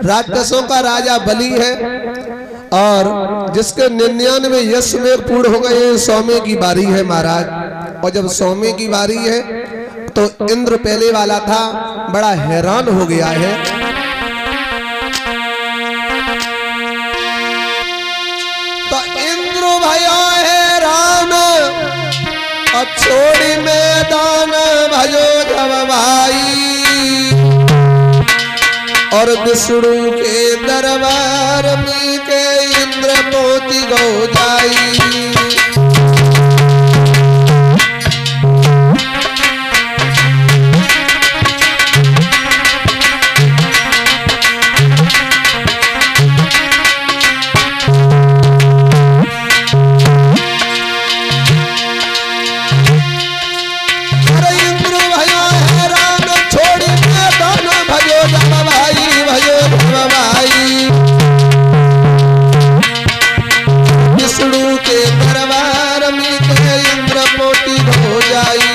राक्षसों का राजा बलि है और जिसके 99 यश में पूर्ण हो गए, 100वें की बारी है महाराज। और जब 100वें की बारी है तो इंद्र पहले वाला था, बड़ा हैरान हो गया है। तो इंद्र भयो हैरान और छोड़ी मैदान भजो जब भाई, और विष्णु के दरबार में के इंद्र पोती गो जाई। विष्णु के दरबार में के इंद्र पोती हो जाई,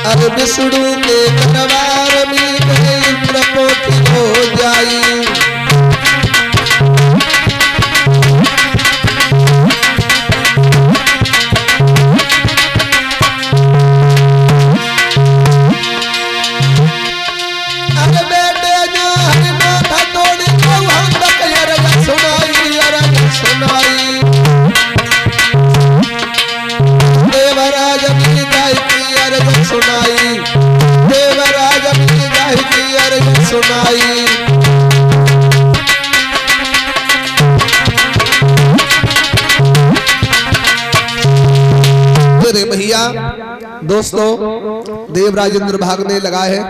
अरे विष्णु के दरबार में के इंद्र पोती हो जाई। देवराज अपनी गायकी अर्ज सुनाई। अरे भैया दोस्तों, देवराज इंद्र भागने लगा है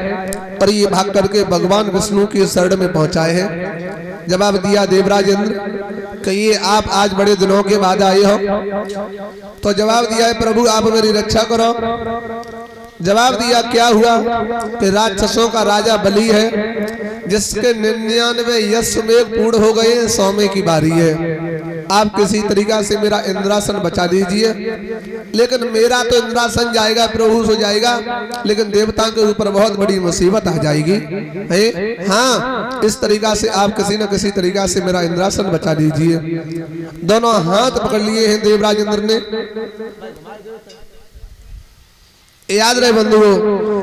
और ये भाग करके भगवान विष्णु की शरण में पहुंचाए हैं। जवाब दिया देवराज इंद्र, कहिए आप आज बड़े दिनों के बाद आए हो? तो जवाब दिया है प्रभु आप मेरी रक्षा करो। जवाब दिया क्या हुआ कि राक्षसों का राजा बलि है, जिसके 99 यश में पूर्ण हो गए, 100वें की बारी है। आप किसी तरीका से मेरा इंद्रासन बचा दीजिए। लेकिन मेरा तो इंद्रासन जाएगा, प्रभु हो जाएगा, लेकिन देवता के ऊपर बहुत बड़ी मुसीबत आ जाएगी है? हाँ, इस तरीका से आप किसी न किसी तरीका से मेरा इंद्रासन बचा दीजिए। दोनों हाथ पकड़ लिए हैं देवराज इंद्र ने। याद रहे बंधुओं,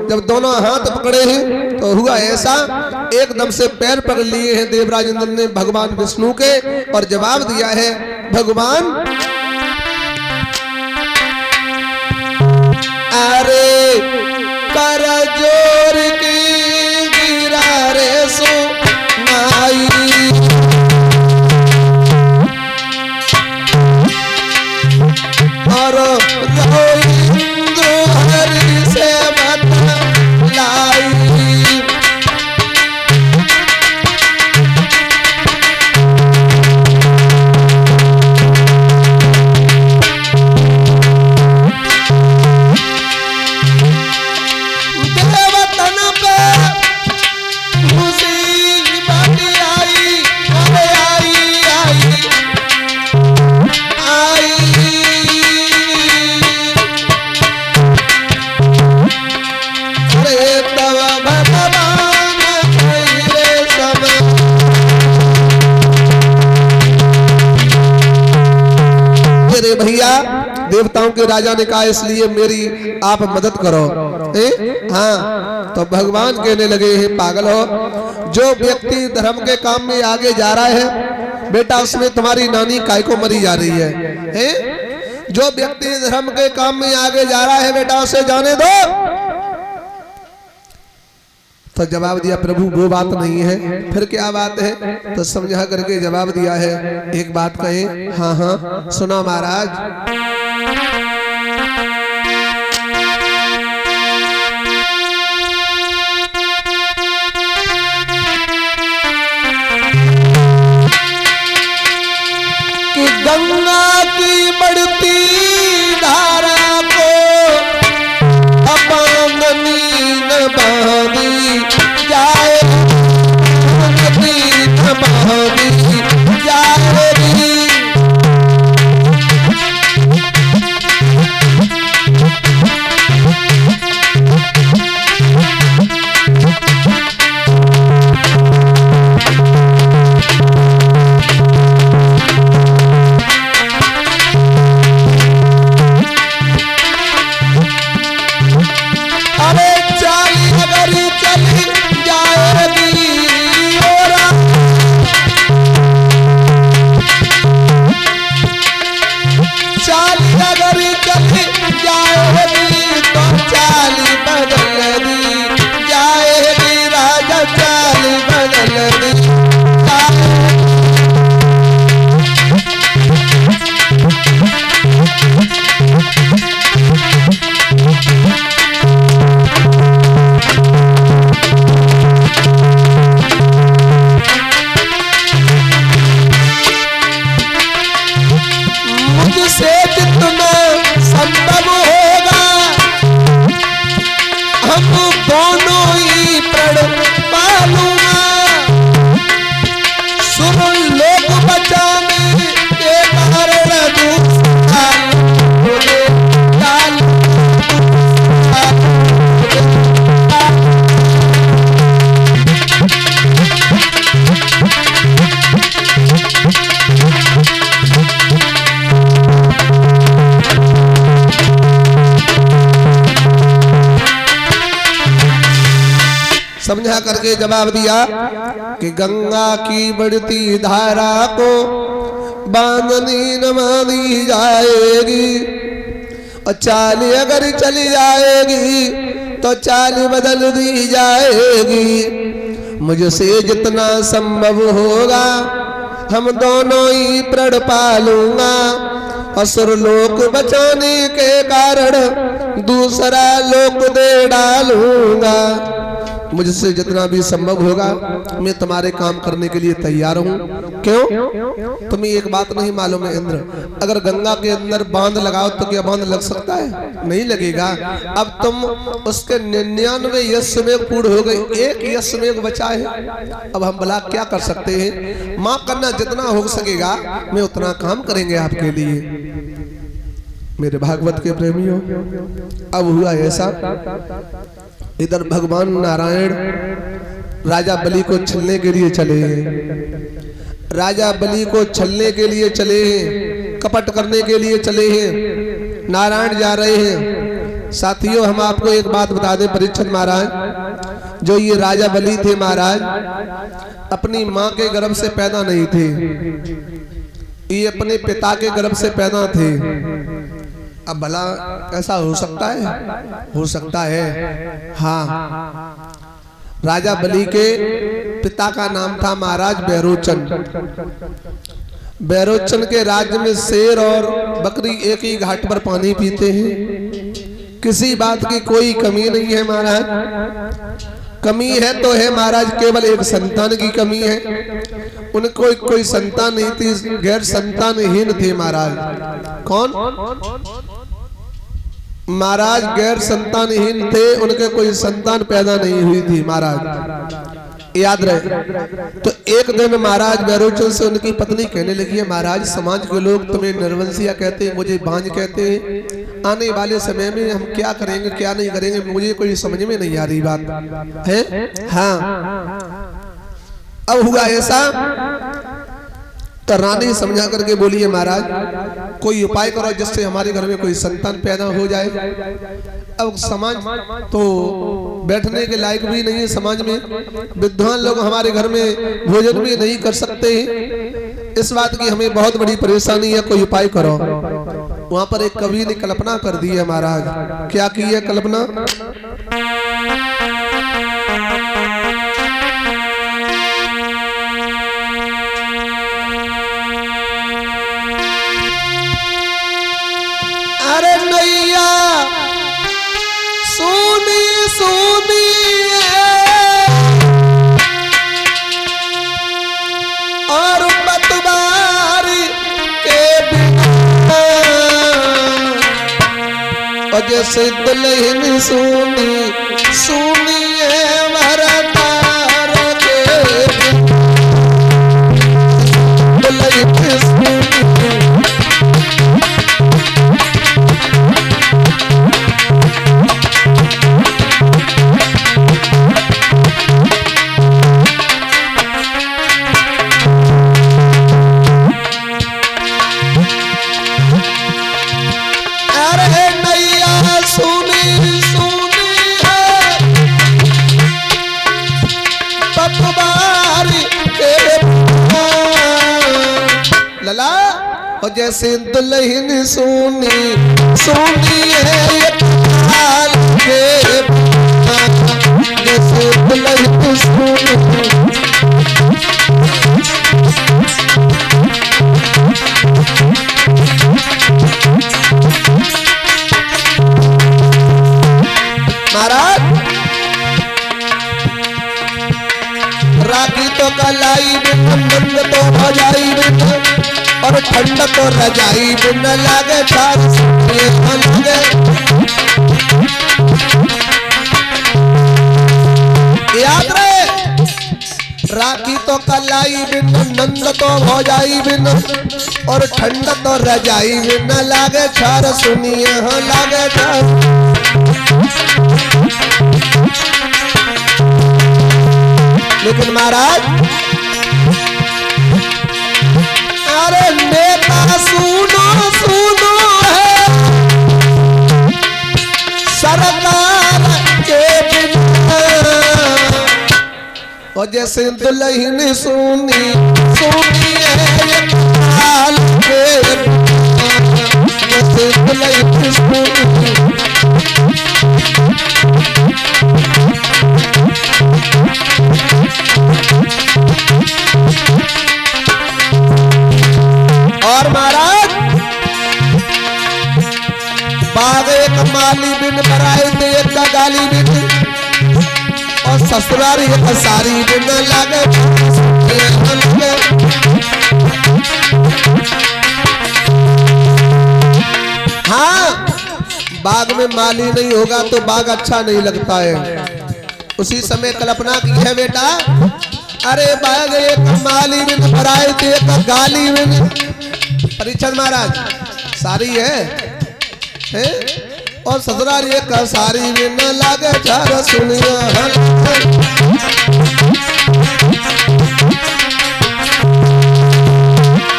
जब दोनों हाथ पकड़े हैं तो हुआ ऐसा, एकदम से पैर पकड़ लिए हैं देवराज इंद्र ने भगवान विष्णु के, और जवाब दिया है भगवान अरे कर जोर की गिरा रे सो माई, और से मत लाई। देवतन पे मुसीबत आई, आई आई आई, भैया देवताओं के राजा ने कहा इसलिए मेरी आप मदद करो। हाँ, तो भगवान कहने लगे हैं पागल हो, जो व्यक्ति धर्म के काम में आगे जा रहा है बेटा, उसमें तुम्हारी नानी काय को मरी जा रही है? जो व्यक्ति धर्म के काम में आगे जा रहा है बेटा, उसे जाने दो। तो जवाब दिया प्रभु वो बात नहीं है, फिर क्या बात है? तो समझा करके जवाब दिया है एक बात कहे। हाँ हाँ सुना महाराज। कि गंगा की बढ़ती धारा को अपांगनी न बहानी जाए, नदी न बहानी जाए। समझा करके जवाब दिया कि गंगा की बढ़ती धारा को बांधनी न मानी जाएगी, और चाल अगर चली जाएगी तो चाल बदल दी जाएगी। मुझसे जितना संभव होगा हम दोनों ही प्रण पालूंगा, असुर लोक बचाने के कारण दूसरा लोक दे डालूंगा। मुझसे जितना भी संभव होगा मैं तुम्हारे काम करने के लिए तैयार हूँ। क्यों? तुम्हें एक बात नहीं मालूम है इंद्र, अगर गंगा के अंदर बांध लगाओ तो क्या बांध लग सकता है? नहीं लगेगा। अब तुम उसके 99 यशमेघ पूर्ण हो गई, एक यशमेघ बचा है। अब हम भला क्या कर सकते हैं? माँ करना जितना हो सकेगा मैं उतना काम करेंगे आपके लिए। मेरे भागवत के प्रेमियों, अब हुआ ऐसा, इधर भगवान नारायण राजा बलि को छलने के लिए चले हैं, राजा बलि को छलने के लिए चले हैं, कपट करने के लिए चले हैं, नारायण जा रहे हैं। साथियों, हम आपको एक बात बता दें, परीक्षित महाराज जो ये राजा बलि थे महाराज, अपनी माँ के गर्भ से पैदा नहीं थे, ये अपने पिता के गर्भ से पैदा थे। अब भला ऐसा हो सकता है? हो सकता है। हाँ, राजा बलि के पिता का नाम था महाराज बैरोचन। बैरोचन के राज्य में शेर और बकरी एक ही घाट पर पानी पीते हैं, किसी बात की कोई कमी नहीं है महाराज। कमी है तो है महाराज, केवल एक संतान की कमी है। उनको कोई संतान नहीं थी, गैर संतानहीन थे महाराज। कौन? महाराज गैर संतानहीन थे, उनके कोई संतान पैदा नहीं हुई थी महाराज, याद रहे। तो एक दिन महाराज बैरोचन से उनकी पत्नी कहने लगी है, महाराज समाज के लोग तुम्हें नरवंशिया कहते हैं, मुझे भांज कहते हैं, आने वाले समय में हम क्या करेंगे क्या नहीं करेंगे मुझे कोई समझ में नहीं आ रही बात है। हाँ, अब हुआ ऐसा तो रानी समझा करके बोली है, महाराज कोई उपाय करो जिससे हमारे घर में कोई संतान पैदा हो जाए। अब समाज तो बैठने के लायक भी नहीं है, समाज में विद्वान लोग हमारे घर में भोजन भी नहीं कर सकते हैं, इस बात की हमें बहुत बड़ी परेशानी है, कोई उपाय करो। वहां पर एक कवि ने कल्पना कर दी है महाराज। क्या की है कल्पना? अरे नैया सोनी सोनी और पतवारी के बिना, और जैसे दुल्हन सोनी सोनी है वरदार के दुल्हन सोनी। और जैसे दुल्हन सोनी सोनी है के, जैसे दुल्हन सोनी। महाराज राखी तो कलाई बिन, नंद तो भजाई बिन, और ठंड तो रजाई बिन लागे, चार लागे। याद रहे, राखी तो कलाई बिन, नंद तो भजाई बिन, और ठंड तो रजाई बिन लागे, चार सुनिए हो लागे चार। लेकिन महाराज अरे नेता सुनो सुनो है, सरकार के बिना और जैसे दुल्हन सोनी सोनी है काल के, जैसे दुल्हन सोनी। और महाराज बाग एक माली बिन बराए थे, एक का गाली बिन, और ससुराल एक सारी बिन लगे। हाँ, बाग में माली नहीं होगा तो बाग अच्छा नहीं लगता है। उसी समय कल्पना की है बेटा, अरे बाग एक माली बिन बराए थे, एक गाली बिन। परीक्षण महाराज सारी है और ससुराल एक सारी भी न लागे चार सुनिया।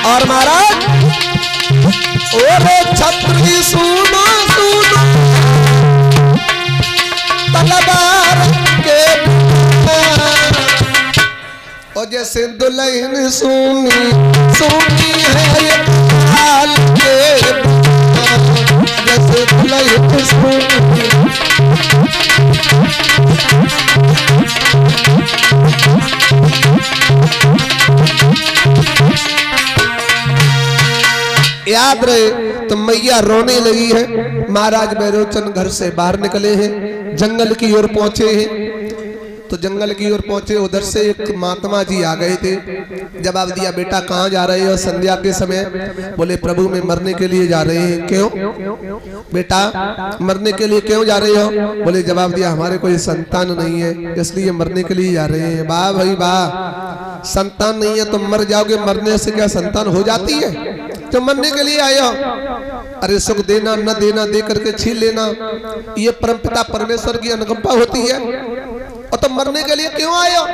और महाराज ओरे छत्री सुनो सुनो तलवार के, और जैसे दुल्हन सुनी सुनी है ये काल के, जैसे दुल्हन सुनी। याद रहे तो मैया रोने लगी है। महाराज बैरोचन घर से बाहर निकले हैं, जंगल की ओर पहुंचे हैं। तो जंगल की ओर पहुंचे, उधर से एक महात्मा जी आ गए थे। जवाब दिया, बेटा कहाँ जा रहे हो संध्या के समय? बोले प्रभु मैं मरने के लिए जा रहे हैं। क्यों बेटा मरने के लिए क्यों जा रहे हो? बोले जवाब दिया, हमारे कोई संतान नहीं है इसलिए मरने के लिए जा रहे हैं। वाह भाई वाह, संतान नहीं है तो मर जाओगे, मरने से क्या संतान हो जाती है? तो मरने के लिए आए हो? अरे सुख देना न देना दे करके छीन लेना, ये परमपिता परमेश्वर की अनुकंपा होती है। और तो मरने के लिए क्यों आए हो?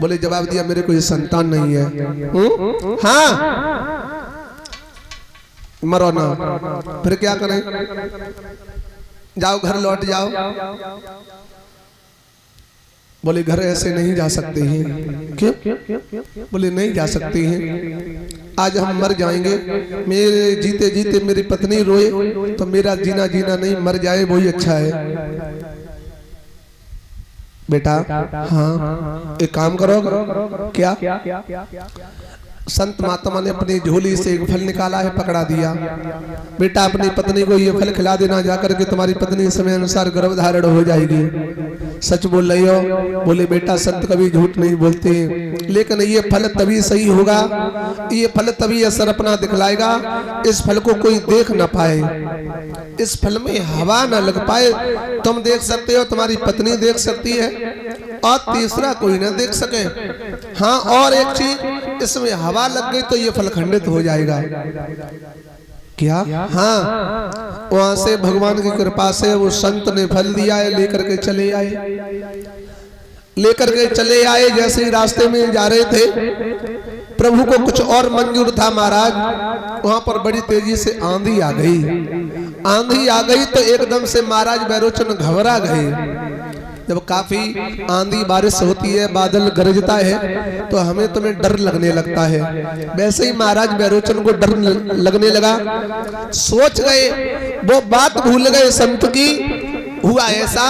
बोले जवाब दिया, मेरे कोई संतान नहीं है। हाँ मरो ना, फिर क्या करें? जाओ घर लौट जाओ। बोले घर ऐसे नहीं जा सकते हैं। क्यों? बोले नहीं जा सकते हैं, आज हम मर जाएंगे। मेरे जीते जीते मेरी पत्नी रोए तो मेरा जीना जीना नहीं, मर जाए वही अच्छा है। बेटा हाँ एक काम करो। क्या? संत महात्मा ने अपनी झोली से एक फल निकाला है, पकड़ा दिया। बेटा अपनी पत्नी को ये फल खिला देना, जाकर के तुम्हारी पत्नी समय अनुसार गर्भ धारण हो जाएगी। सच बोल रही हो? बोले बेटा संत कभी झूठ नहीं बोलते, लेकिन ये फल तभी सही होगा, ये फल तभी असर अपना दिखलाएगा। इस फल को कोई देख ना पाए, इस फल में हवा ना लग पाए। तुम देख सकते हो, तुम्हारी पत्नी देख सकती है, और तीसरा कोई ना देख सके। हाँ और एक चीज, इसमें हवा लग गई तो ये फल खंडित हो जाएगा। क्या? हाँ वहां से भगवान की कृपा से वो संत ने फल दिया है, लेकर के चले आए। जैसे ही रास्ते में जा रहे थे, प्रभु को कुछ और मंजूर था महाराज। वहां पर बड़ी तेजी से आंधी आ गई तो एकदम से महाराज बैरोचन घबरा गए। जब काफी आंधी बारिश होती है, बादल गरजता है, तो हमें तुम्हें डर लगने लगता है। वैसे ही महाराज बैरोचन को डर लगने लगा। सोच गए, वो बात भूल गए संत की। हुआ ऐसा,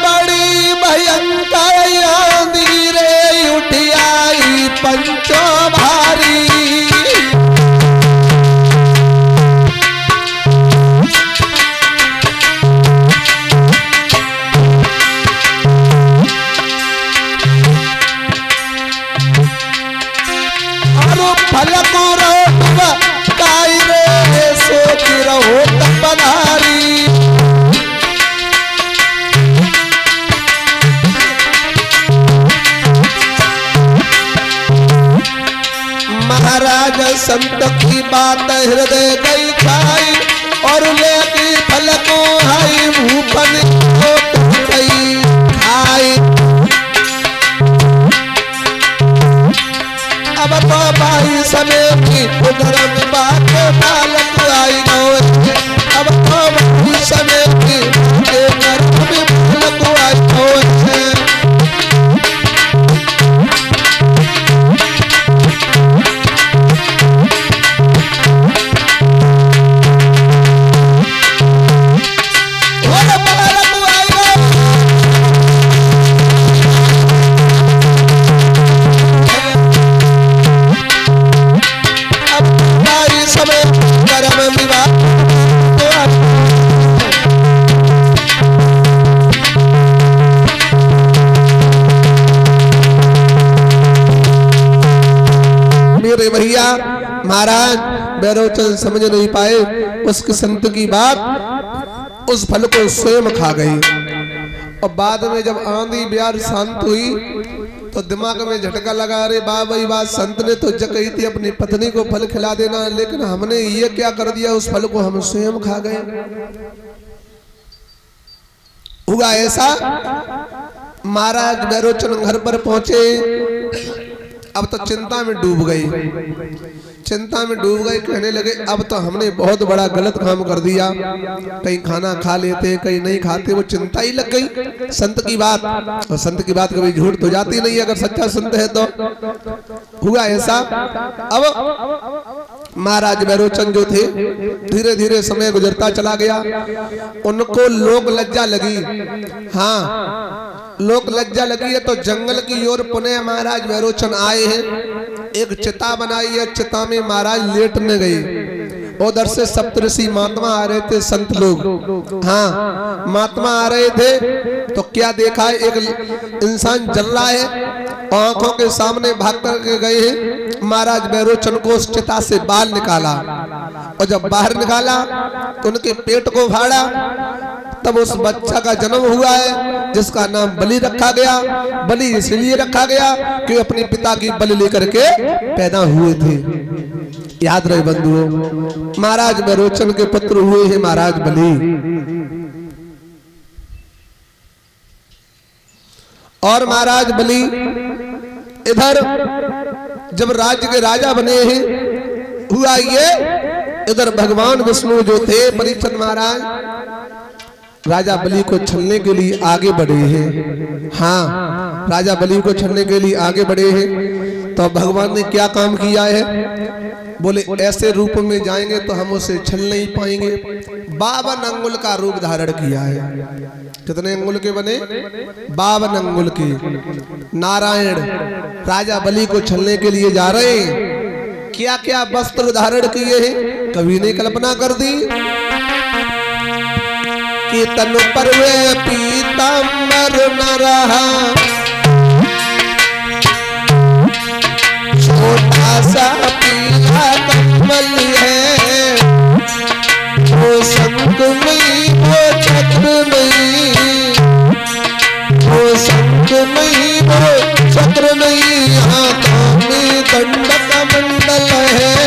बड़ी भयंकर आंधी रे उठी आई पंचो भारी। फल को रोकाई रे सोच रहो तपनारी। महाराज संत की बात हृदय गई खाई, और लेकी फल को हाई भूपन को गई खाई। अब तो भाई समय की उधरम बात बालक आई गो। अब तो भाई समय की रे भैया महाराज बैरोचन समझ नहीं पाए उसके संत की बात, उस फल को स्वयं खा गई। और बाद में जब आंधी ब्यार शांत हुई तो दिमाग में झटका लगा, अरे भाई बात संत ने तो कही थी अपनी पत्नी को फल खिला देना, लेकिन हमने ये क्या कर दिया, उस फल को हम स्वयं खा गए। हुआ ऐसा, महाराज बैरोचन घर पर पहुंचे, अब तो चिंता में डूब गई, कहने लगे अब तो हमने बहुत बड़ा गलत काम कर दिया, कहीं खाना खा लेते कहीं नहीं खाते, वो चिंता ही लग गई। संत की बात, और संत की बात कभी झूठ तो जाती नहीं अगर सच्चा संत है तो। हुआ ऐसा, अब महाराज बैरोचन जो थे धीरे धीरे समय गुजरता चला गया, उनको लोक लज्जा लगी। हाँ, लोक लज्जा लगी है तो जंगल की ओर पुनः महाराज बैरोचन आए हैं। एक चिता बनाई है, चिता में महाराज लेटने गए। उधर से सप्तऋषि महात्मा आ रहे थे, संत लोग। हाँ, महात्मा आ रहे थे तो क्या देखा है, एक इंसान जल रहा है, आंखों के सामने भाग करके गए हैं। महाराज बैरोचन को उस चिता से बाहर निकाला, और जब बाहर निकाला तो उनके पेट को फाड़ा, तब उस बच्चा का जन्म हुआ है जिसका नाम बलि रखा गया। बलि इसलिए रखा गया कि अपने पिता की बलि लेकर के पैदा हुए थे। याद रहे बंधुओं, महाराज बैरोचन के पुत्र हुए हैं महाराज बलि। और महाराज बलि इधर जब राज्य के राजा बने हैं, हुआ ये, इधर भगवान विष्णु जो थे परीक्षित महाराज राजा बलि को छलने के लिए आगे बढ़े हैं। हाँ, राजा बलि को छलने के लिए आगे बढ़े हैं। तो भगवान ने क्या काम किया है, बोले ऐसे रूप में जाएंगे तो हम उसे छल नहीं पाएंगे। 52 अंगुल का रूप धारण किया है। कितने अंगुल के बने? 52 अंगुल के। नारायण राजा बलि को छलने के लिए जा रहे हैं। क्या क्या वस्त्र धारण किए हैं कवि ने कल्पना कर दी कि तन पर वे पीतांबर न रहा, छोटा सा पीला कमल है, वो शंख नहीं वो चक्र नहीं, वो शंख नहीं वो चक्र नहीं, हाथों में दंडक मंडल है।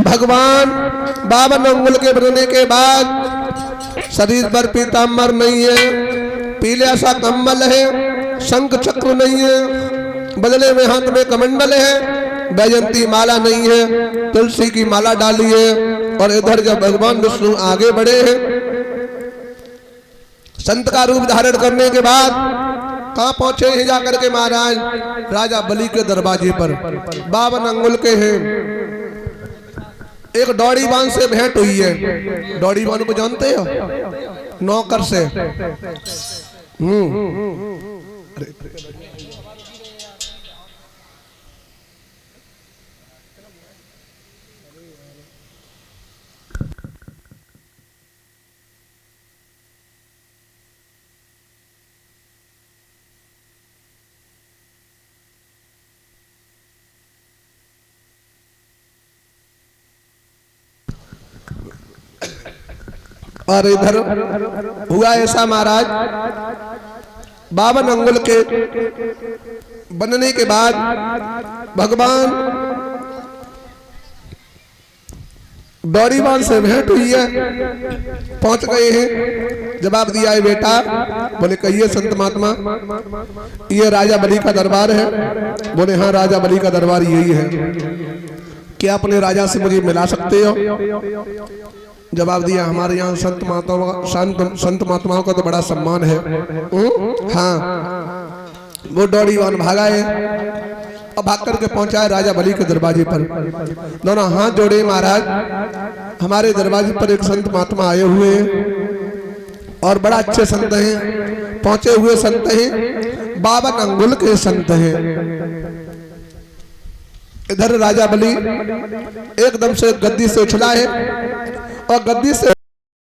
भगवान 52 अंगुल के बनने के बाद शरीर पर पीतांबर नहीं है, पीले सा कम्बल है, शंख चक्र नहीं है, बदले में हाथ में कमंडल है, बैजंती माला नहीं है, तुलसी की माला डाली है। और इधर जब भगवान विष्णु आगे बढ़े हैं संत का रूप धारण करने के बाद, कहाँ पहुंचे हैं जाकर के महाराज? राजा बलि के दरवाजे पर। 52 अंगुल के हैं। एक डौड़ी बांध से भेंट हुई है। डौड़ी बांध को जानते हो? नौकर से। और इधर हुआ ऐसा महाराज, 52 अंगुल के बनने के बाद भगवान डोरीवान से भेंट हुई है, पहुंच गए हैं। जवाब दिया है बेटा, बोले कहिए संत महात्मा, ये राजा बलि का दरबार है। बोले हाँ राजा बलि का दरबार यही है, क्या अपने राजा से मुझे मिला सकते हो? जवाब दिया हमारे यहाँ संत महात्माओं का तो बड़ा सम्मान है। हाँ, वो डोरीवान भागा है और भाग करके पहुंचा है राजा बलि के दरवाजे पर। दोनों हाथ जोड़े, महाराज हमारे दरवाजे पर एक संत महात्मा आए हुए हैं और बड़ा अच्छे संत हैं, पहुंचे हुए संत हैं, 52 अंगुल के संत हैं। इधर राजा बलि एकदम से गद्दी से उछला है और गद्दी से